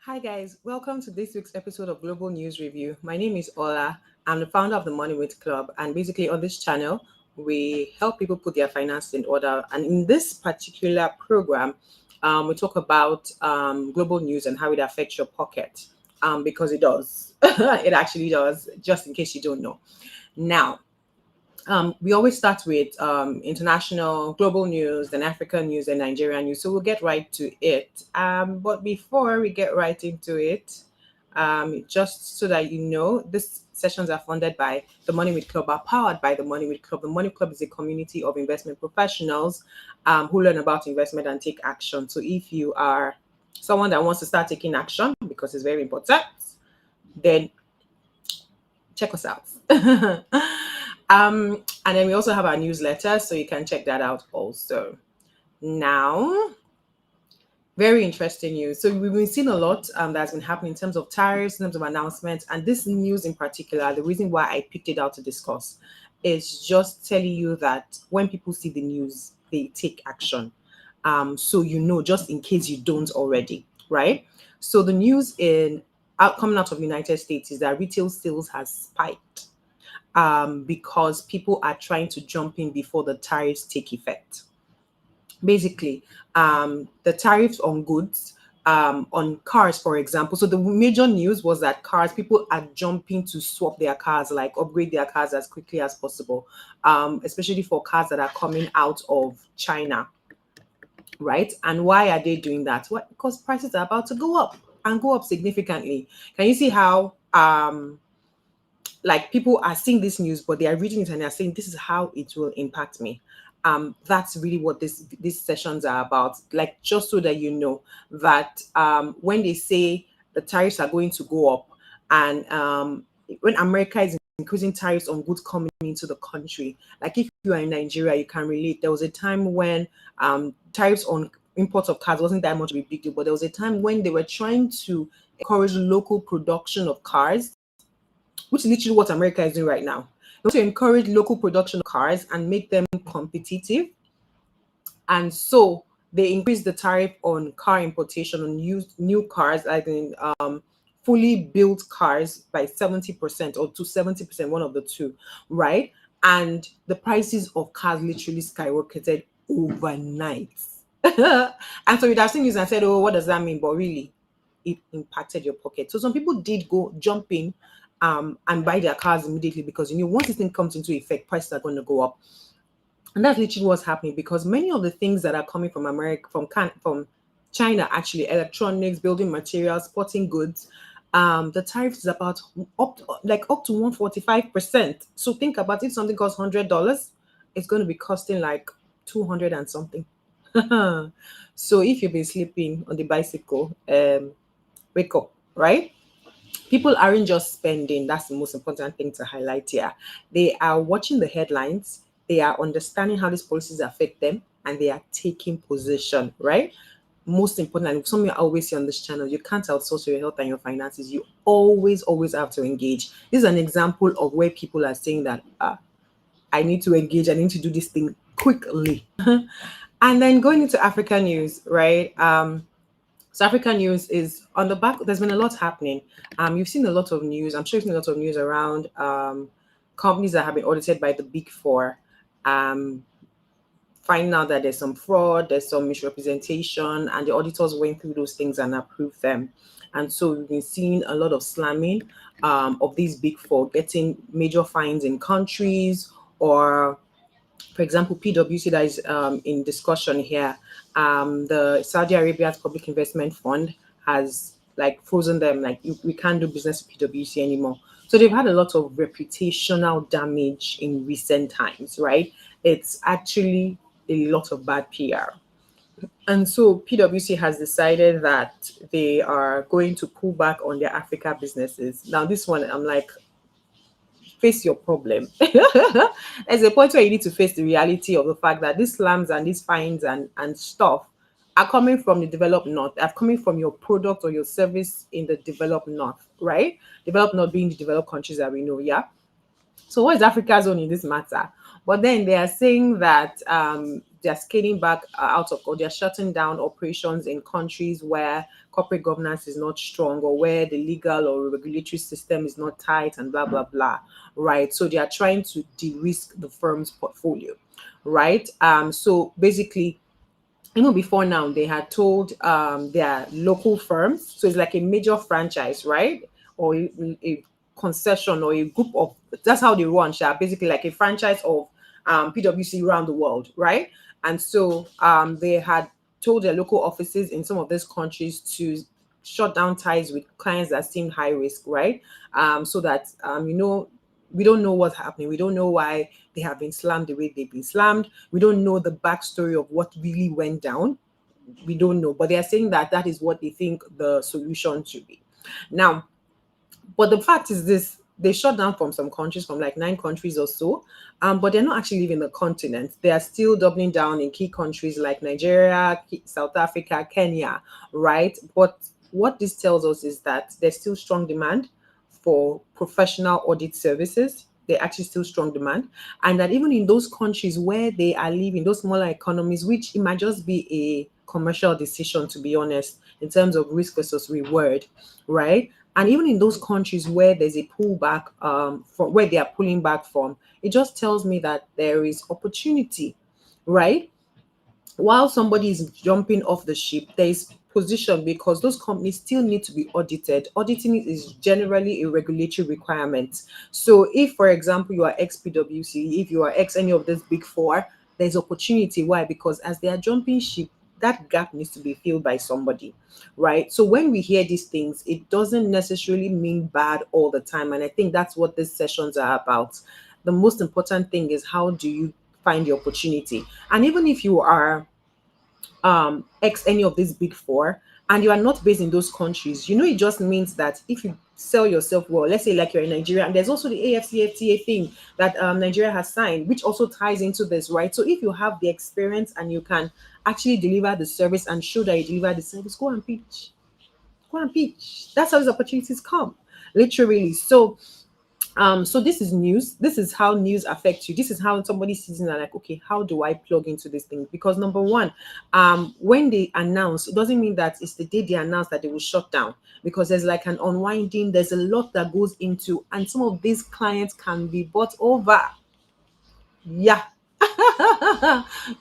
Hi, guys. Welcome to this week's episode of Global News Review. My name is Ola. I'm the founder of the Money With Club. And basically, on this channel, we help people put their finances in order. And in this particular program, we talk about global news and how it affects your pocket because it does. It actually does, just in case you don't know. Now, we always start with international, global news, then African news, and Nigerian news. So we'll get right to it. But before we get right into it, just so that you know, these sessions are funded by the Money with Club, are powered by the Money with Club. The Money Club is a community of investment professionals who learn about investment and take action. So if you are someone that wants to start taking action, because it's very important, then check us out. And then we also have our newsletter, so you can check that out also. Now, very interesting news. So we've been seeing a lot that's been happening in terms of tariffs, in terms of announcements, and this news in particular. The reason why I picked it out to discuss is just telling you that when people see the news, they take action. So you know, just in case you don't already, right? So the news coming out of the United States is that retail sales has spiked because people are trying to jump in before the tariffs take effect. Basically, the tariffs on goods, on cars, for example. So the major news was that people are jumping to swap their cars, like upgrade their cars as quickly as possible, especially for cars that are coming out of China, right? And why are they doing that? What? Because prices are about to go up and go up significantly. Can you see how like people are seeing this news, but they are reading it and they're saying this is how it will impact me. That's really what these sessions are about. Like, just so that you know that when they say the tariffs are going to go up, and when America is increasing tariffs on goods coming into the country, like if you are in Nigeria, you can relate. There was a time when tariffs on imports of cars wasn't that much of a big deal, but there was a time when they were trying to encourage local production of cars, which is literally what America is doing right now. They want to encourage local production of cars and make them competitive. And so they increased the tariff on car importation on used new cars, like in fully built cars, by 70% or to 70%, one of the two, right? And the prices of cars literally skyrocketed overnight. And so you'd have seen this and said, oh, what does that mean? But really, it impacted your pocket. So some people did go jump in and buy their cars immediately, because you know once this thing comes into effect, prices are going to go up. And that's literally what's happening, because many of the things that are coming from America, from China, actually, electronics, building materials, sporting goods, the tariff is about up to 145%. So think about it, if something costs $100, it's going to be costing like 200 and something. So if you've been sleeping on the bicycle, wake up, right? People aren't just spending. That's the most important thing to highlight here. They are watching the headlines, they are understanding how these policies affect them, and they are taking position, right? Most important, and something I always say on this channel, you can't outsource your health and your finances. You always have to engage. This is an example of where people are saying that I need to engage, I need to do this thing quickly. And then going into Africa news, right? So African news is on the back. There's been a lot happening. You've seen a lot of news. I'm sure you've seen a lot of news around companies that have been audited by the Big Four, finding out that there's some fraud, there's some misrepresentation, and the auditors went through those things and approved them. And so we've been seeing a lot of slamming of these Big Four, getting major fines in countries, or for example, PwC that is in discussion here. The Saudi Arabia's Public Investment Fund has like frozen them, like we can't do business with PwC anymore. So they've had a lot of reputational damage in recent times, right? It's actually a lot of bad PR. And so PwC has decided that they are going to pull back on their Africa businesses. Now, this one, I'm like, face your problem. There's a point where you need to face the reality of the fact that these slams and these fines and stuff are coming from the developed north, are coming from your product or your service in the developed north, right? Developed north being the developed countries that we know, yeah. So what is Africa's own in this matter? But then they are saying that they're scaling back out of, or they're shutting down operations in countries where corporate governance is not strong, or where the legal or regulatory system is not tight, and blah blah blah. Right. So they are trying to de-risk the firm's portfolio. Right. So basically, even before now, they had told their local firms, so it's like a major franchise, right? Or a concession, or a group of, that's how they run, basically like a franchise of PwC around the world, right? And so they had told their local offices in some of these countries to shut down ties with clients that seemed high risk, right? So that we don't know what's happening. We don't know why they have been slammed the way they've been slammed. We don't know the backstory of what really went down. We don't know, but they are saying that that is what they think the solution should be. Now, but the fact is this: they shut down from some countries, from like 9 countries or so, but they're not actually leaving the continent. They are still doubling down in key countries like Nigeria, South Africa, Kenya, right? But what this tells us is that there's still strong demand for professional audit services. They actually still strong demand, and that even in those countries where they are living, those smaller economies, which it might just be a commercial decision, to be honest, in terms of risk versus reward, right? And even in those countries where there's a pullback, from where they are pulling back from, it just tells me that there is opportunity, right? While somebody is jumping off the ship, there is position, because those companies still need to be audited. Auditing is generally a regulatory requirement. So if, for example, you are ex PwC, if you are ex any of these big four, there's opportunity. Why? Because as they are jumping ship, that gap needs to be filled by somebody, right? So when we hear these things, it doesn't necessarily mean bad all the time. And I think that's what these sessions are about. The most important thing is, how do you find the opportunity? And even if you are ex any of these big four, and you are not based in those countries, it just means that if you sell yourself well, let's say like you're in Nigeria, and there's also the AFCFTA thing that Nigeria has signed, which also ties into this, right? So if you have the experience and you can actually deliver the service and show that you deliver the service, go and pitch. Go and pitch. That's how these opportunities come, literally. So this is news. This is how news affects you. This is how somebody sees it and like, okay, how do I plug into this thing? Because number one, when they announce, it doesn't mean that it's the day they announce that they will shut down, because there's like an unwinding, there's a lot that goes into, and some of these clients can be bought over. Yeah.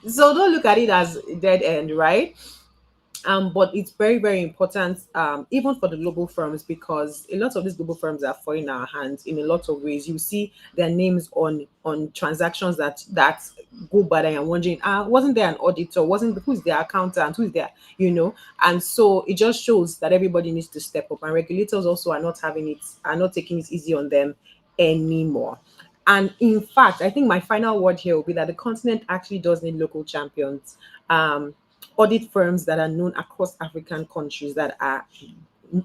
So don't look at it as dead end, right? But it's very, very important, even for the global firms, because a lot of these global firms are falling in our hands in a lot of ways. You see their names on transactions that go bad, and you're wondering, wasn't there an auditor? Wasn't Who's their accountant? Who's there? And so it just shows that everybody needs to step up, and regulators also are not taking it easy on them anymore. And in fact, I think my final word here will be that the continent actually does need local champions. Audit firms that are known across African countries, that are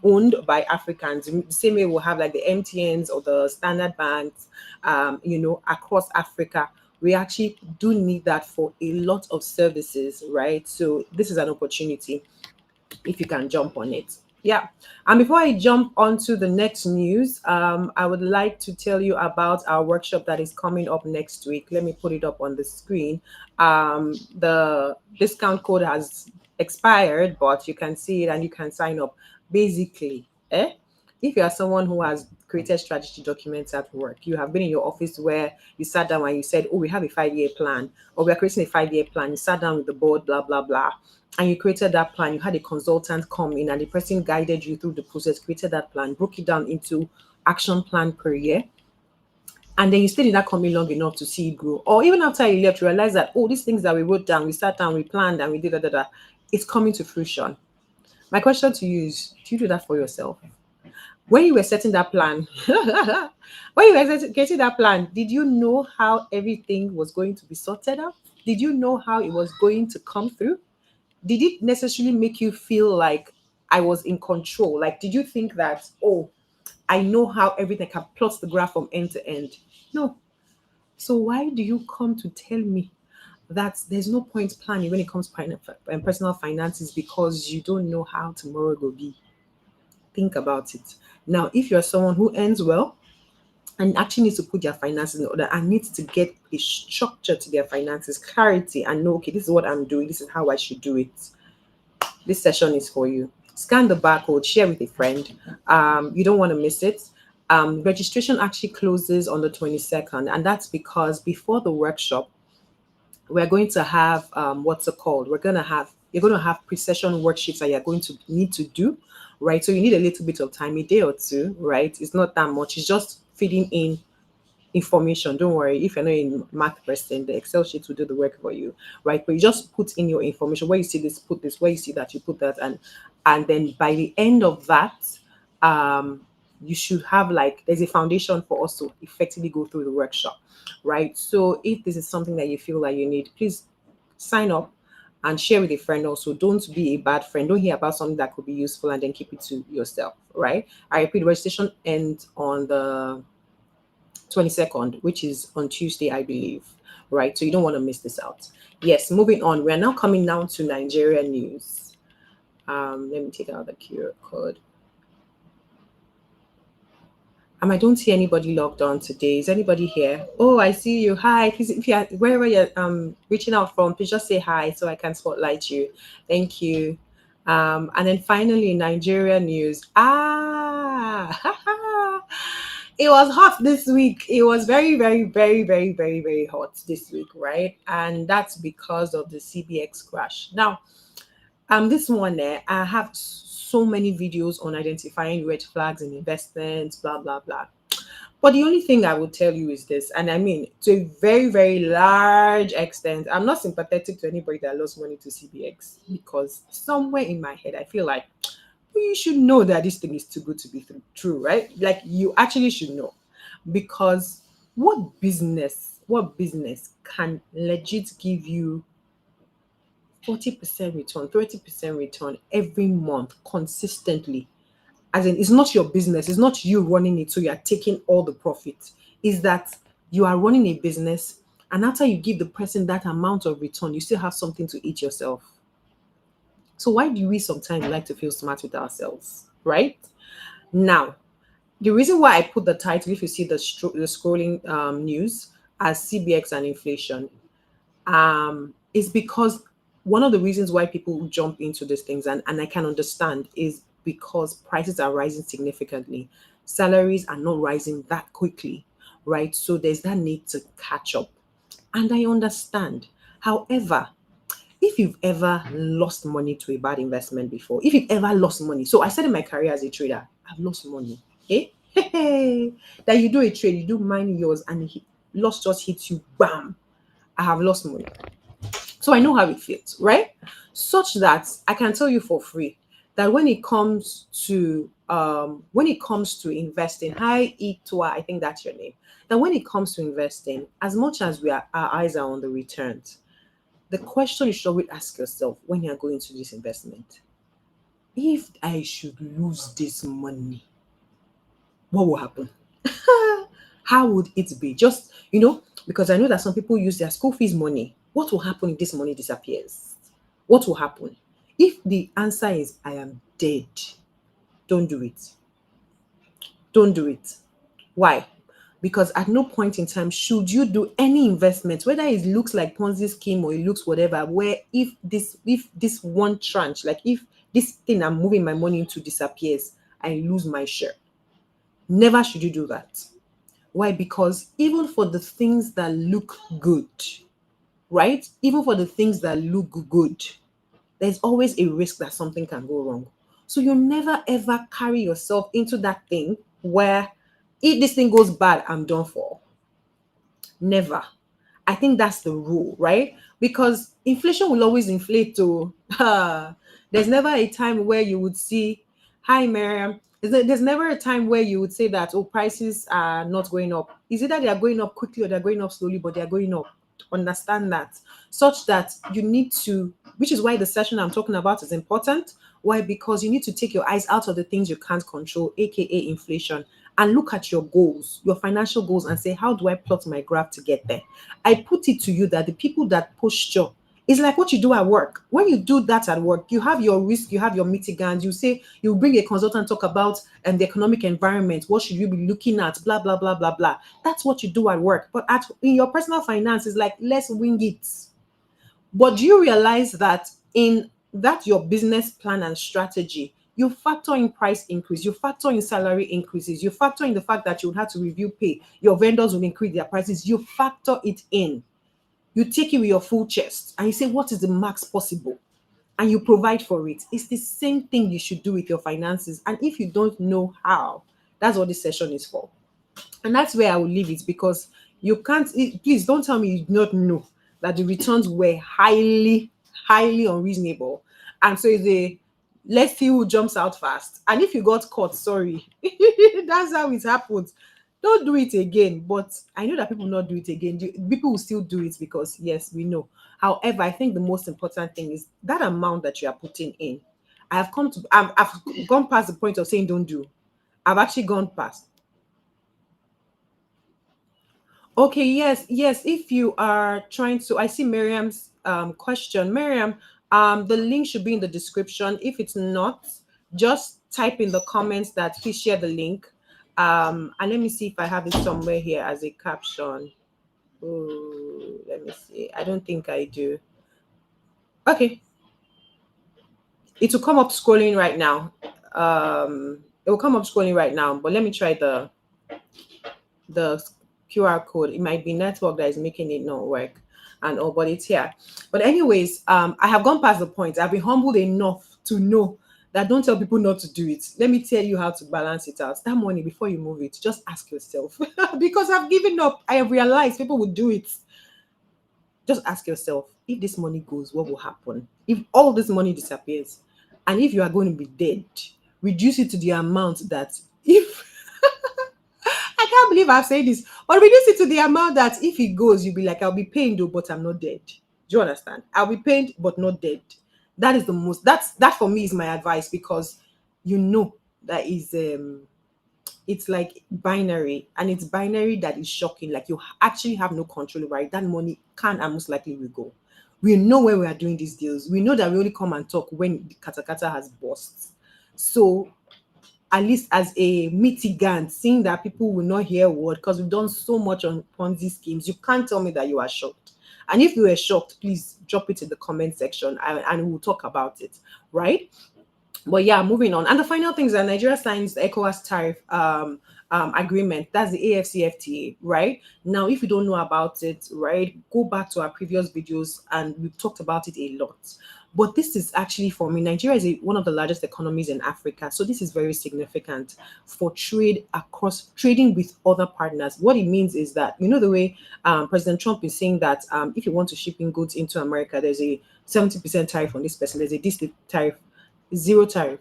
owned by Africans. The same way we'll have like the MTNs or the Standard Banks, across Africa. We actually do need that for a lot of services, right? So this is an opportunity if you can jump on it. Yeah. And before I jump onto the next news, I would like to tell you about our workshop that is coming up next week. Let me put it up on the screen. The discount code has expired, but you can see it and you can sign up. Basically, if you are someone who has created strategy documents at work, you have been in your office where you sat down and you said, oh, we have a 5-year plan, or we are creating a 5-year plan. You sat down with the board, blah, blah, blah, and you created that plan. You had a consultant come in and the person guided you through the process, created that plan, broke it down into action plan per year. And then you stayed in that company long enough to see it grow. Or even after you left, you realize that, oh, these things that we wrote down, we sat down, we planned, and we did that, it's coming to fruition. My question to you is, do you do that for yourself? When you were setting that plan, when you were getting that plan, did you know how everything was going to be sorted out? Did you know how it was going to come through? Did it necessarily make you feel like I was in control? Like, did you think that, oh, I know how everything can plot the graph from end to end? No. So why do you come to tell me that there's no point planning when it comes to personal finances, because you don't know how tomorrow will be? Think about it. Now, if you're someone who earns well, and actually need to put their finances in order and need to get a structure to their finances, clarity, and know, okay, this is what I'm doing, this is how I should do it. This session is for you. Scan the barcode, share with a friend. You don't want to miss it. Registration actually closes on the 22nd, and that's because before the workshop, we're going to have what's it called? You're going to have pre-session worksheets that you're going to need to do, right? So you need a little bit of time, a day or two, right? It's not that much. It's just feeding in information. Don't worry, if you're not in math person, the Excel sheet will do the work for you, right? But you just put in your information. Where you see this, put this. Where you see that, you put that, and then by the end of that, um, you should have, like, there's a foundation for us to effectively go through the workshop, right? So if this is something that you feel like you need, please sign up and share with a friend. Also, don't be a bad friend. Don't hear about something that could be useful and then keep it to yourself, right? I repeat, registration ends on the 22nd, which is on Tuesday, I believe, right? So you don't want to miss this out. Yes, moving on. We are now coming down to Nigeria news. Let me take out the QR code. I don't see anybody logged on today. Is anybody here? Oh, I see you. Hi. Please, if you're wherever you're reaching out from, please just say hi so I can spotlight you. Thank you. And then finally, Nigeria news. It was hot this week. It was very, very, very, very, very, very hot this week, right? And that's because of the CBX crash. Now, this one there, I have so many videos on identifying red flags in investments, blah blah blah. But the only thing I will tell you is this, and I mean to a very, very large extent, I'm not sympathetic to anybody that lost money to CBX, because somewhere in my head I feel like you should know that this thing is too good to be true, right? Like, you actually should know, because what business can legit give you 40% return, 30% return every month consistently? As in, it's not your business, it's not you running it, so you are taking all the profit. Is that you are running a business, and after you give the person that amount of return, you still have something to eat yourself. So why do we sometimes like to feel smart with ourselves, right? Now, the reason why I put the title, if you see the scrolling news, as CBX and inflation, is because one of the reasons why people jump into these things, and I can understand, is because prices are rising significantly. Salaries are not rising that quickly, right? So there's that need to catch up. And I understand. However, if you've ever lost money to a bad investment before, if you've ever lost money, so I started my career as a trader, I've lost money. Eh? That you do a trade, you do mine yours, and loss just hits you, bam. I have lost money. So I know how it feels, right? Such that I can tell you for free that when it comes to investing, hi Itwa, I think that's your name. That when it comes to investing, as much as our eyes are on the returns, the question you should always ask yourself when you're going to this investment: if I should lose this money, what will happen? How would it be? Just, because I know that some people use their school fees money. What will happen if this money disappears? What will happen? If the answer is I am dead, don't do it. Don't do it. Why? Because at no point in time should you do any investment, whether it looks like Ponzi scheme or it looks whatever, where if this one tranche, like if this thing I'm moving my money into disappears, I lose my share. Never should you do that. Why? Because even for the things that look good, right? Even for the things that look good, there's always a risk that something can go wrong. So you never ever carry yourself into that thing where if this thing goes bad, I'm done for. Never. I think that's the rule, right? Because inflation will always inflate to there's never a time where you would see, hi Miriam. There's never a time where you would say that, oh, prices are not going up. Is it that they are going up quickly or they're going up slowly, but they're going up? Understand that. Such that you need to, which is why the session I'm talking about is important. Why? Because you need to take your eyes out of the things you can't control, aka inflation, and look at your goals, your financial goals, and say, how do I plot my graph to get there? I put it to you that the people that posture It's like what you do at work. When you do that at work, you have your risk, you have your mitigants. You say you bring a consultant, talk about the economic environment. What should you be looking at? Blah blah blah blah blah. That's what you do at work. But at in your personal finance, it's like let's wing it. But do you realize that in that your business plan and strategy, you factor in price increase, you factor in salary increases, you factor in the fact that you would have to review pay, your vendors will increase their prices, you factor it in. You take it with your full chest and you say, what is the max possible? And you provide for it. It's the same thing you should do with your finances. And if you don't know how, that's what this session is for. And that's where I will leave it, because you can't, please don't tell me you do not know that the returns were highly unreasonable. And so it's a let's see who jumps out fast. And if you got caught, sorry, that's how it happens. Don't do it again. But I know that people will not do it again. People will still do it because, yes, we know. However, I think the most important thing is that amount that you are putting in. I've gone past the point of saying don't do. I've actually gone past. Okay, yes, yes. If you are trying to, I see Miriam's question. Miriam, the link should be in the description. If it's not, just type in the comments that please share the link. And let me see if I have it somewhere here as a caption. Ooh, let me see. I don't think I do. Okay, it will come up scrolling right now. It will come up scrolling right now. But let me try the QR code. It might be network that is making it not work and all, but it's here. But anyways, I have gone past the point. I've been humbled enough to know that don't tell people not to do it. Let me tell you how to balance it out. That money before you move it, just ask yourself. Because I've given up. I have realized people would do it. Just ask yourself, if this money goes, what will happen? If all this money disappears, and if you are going to be dead, reduce it to the amount that if I can't believe I've said this, but reduce it to the amount that if it goes, you'll be like, I'll be pained though, but I'm not dead. Do you understand? I'll be pained, but not dead. That is the most, that for me is my advice, because you know that is it's like binary, and it's binary that is shocking. Like you actually have no control over it. That money can and most likely will go. We know when we are doing these deals. We know that we only come and talk when the katakata has burst. So at least as a mitigant, seeing that people will not hear a word because we've done so much on Ponzi schemes, you can't tell me that you are shocked. And if you were shocked, please drop it in the comment section and we'll talk about it, right? But yeah, moving on. And the final thing is that Nigeria signs the ECOWAS tariff agreement. That's the AFCFTA, right? Now, if you don't know about it, right, go back to our previous videos and we've talked about it a lot. But this is actually, for me, Nigeria is one of the largest economies in Africa. So this is very significant for trade across, trading with other partners. What it means is that, you know, the way President Trump is saying that if you want to ship in goods into America, there's a 70% tariff on this person, there's a this tariff, zero tariff.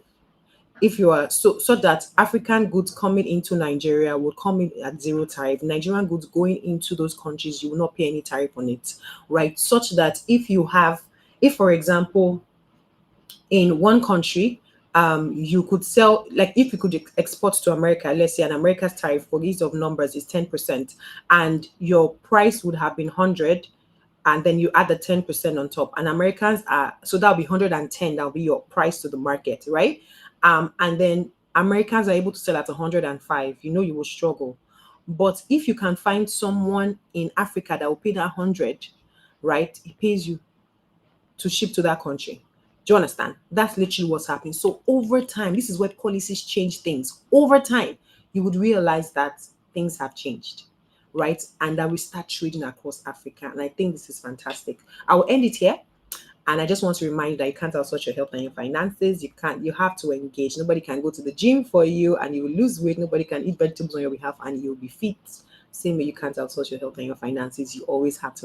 If you are so that African goods coming into Nigeria will come in at zero tariff. Nigerian goods going into those countries, you will not pay any tariff on it, right? Such that if for example, in one country, you could sell, like if you could export to America, let's say, and America's tariff for ease of numbers is 10%, and your price would have been 100, and then you add the 10% on top, and Americans are, so that'll be 110, that'll be your price to the market, right? And then Americans are able to sell at 105, you know you will struggle. But if you can find someone in Africa that will pay that 100, right, it pays you to ship to that country. Do you understand? That's literally what's happening. So over time, this is where policies change things. Over time, you would realize that things have changed, right? And that we start trading across Africa. And I think this is fantastic. I will end it here. And I just want to remind you that you can't outsource your health and your finances. You have to engage. Nobody can go to the gym for you and you will lose weight. Nobody can eat vegetables on your behalf and you'll be fit. Same way you can't outsource your health and your finances. You always have to